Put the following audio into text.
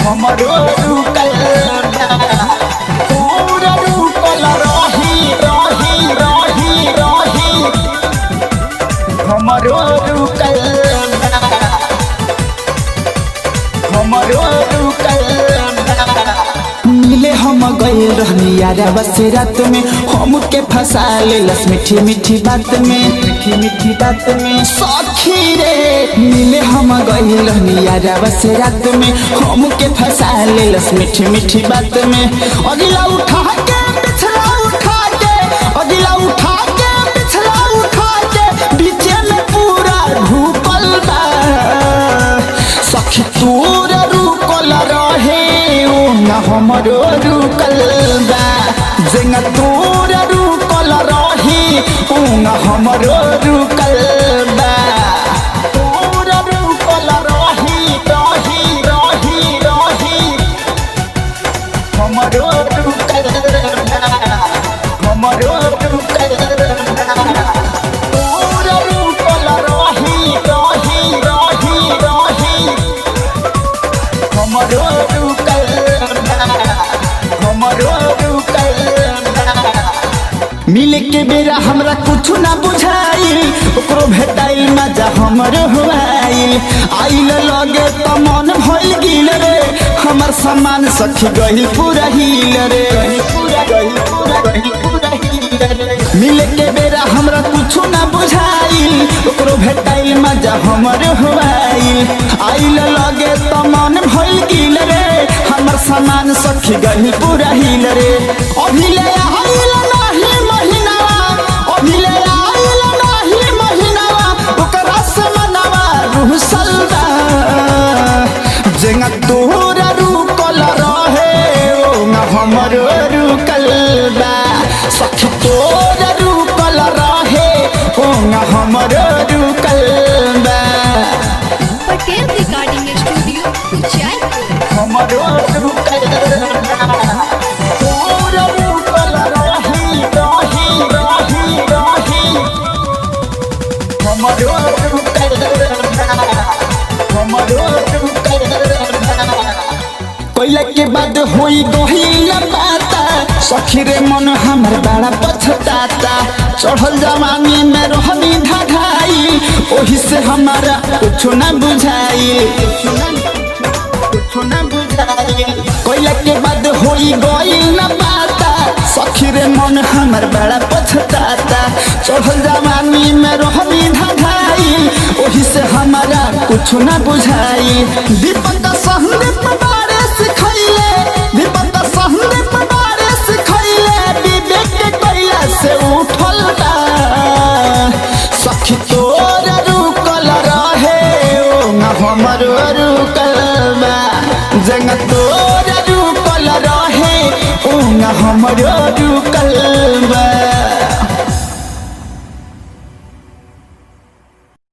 हमरो रुकल बा पूरा रुकल रही रही रही रही हमरो रुकल बा हमरो रुकल बा मिले हम गए रहनी यारा बस रात में हमके फंसा ले लस मीठी मीठी बात में सखी रे मिले हम गए रहनी यारा बस रात में हमके फंसा ले लस मीठी मीठी बात में अगला उठा के पिछला उठा के अगला उठा के पिछला उठा के बीचे में पूरा ढूकल बा सखी तोर रुकल रहे हमरो रुकल बा जेंगा तोर रुकल रही हमरो रुकल बा तोर रुकल रही रही रही रही हमरो रुकल बा हमरो रुकल बा तोर रुकल रही रही रही रही हमरो रुकल मिले के बेरा हमरा कुछ ना बुझाइल ओकरो भेटाइल मजा हमरो हुआइल आइल लगे त मन भइल गिल रे हमर सामान सखी गइल पूरा हिल रे मिले के बेरा हमरा कुछ ना बुझाइल ओकरो भेटाइल मजा हमरो हुआइल आइल लगे त मन भइल गिल रे हमर सामान सखी गइल पूरा हिल रे अभिले आइल नाही महीनावा अभिले आइल नाही महीनावा ओकरा से मनवा रुसल बा जेंगा तोरा रुकल रहे ओंगा हमरो रुकल बा सखी तोरा रुकल रहे ओंगा हमरो रुकल बा पटेल रिकॉर्डिंग स्टूडियो उचाईपुर हमरो रुकल बा तोरा रुकल रही रही रही रही हमरो रुकल बा हमरो रुकल बा कोइला के बाद होई गहिल बाता सखी रे मन हमर बड़ा पछताता चढ़ल जवानी में रहनी ढाढाई ओही से हमारा कुछ ना बुझाई कोइला के बाद होई गइल ना बाता सखी रे मन हमर बड़ा पछताता चढ़ल जवानी में रहनी ढाढाई ओही से हमारा कुछ ना बुझाई दीपक संदीप बारे सिखैले दीपक संदीप बारे सिखैले विवेक के कैला से उठल बा सखी तोर रुकल रहे ओंगा हमरो रुकल बा जेंगा तोर रुकल रहे ओंगा हमरो रुकल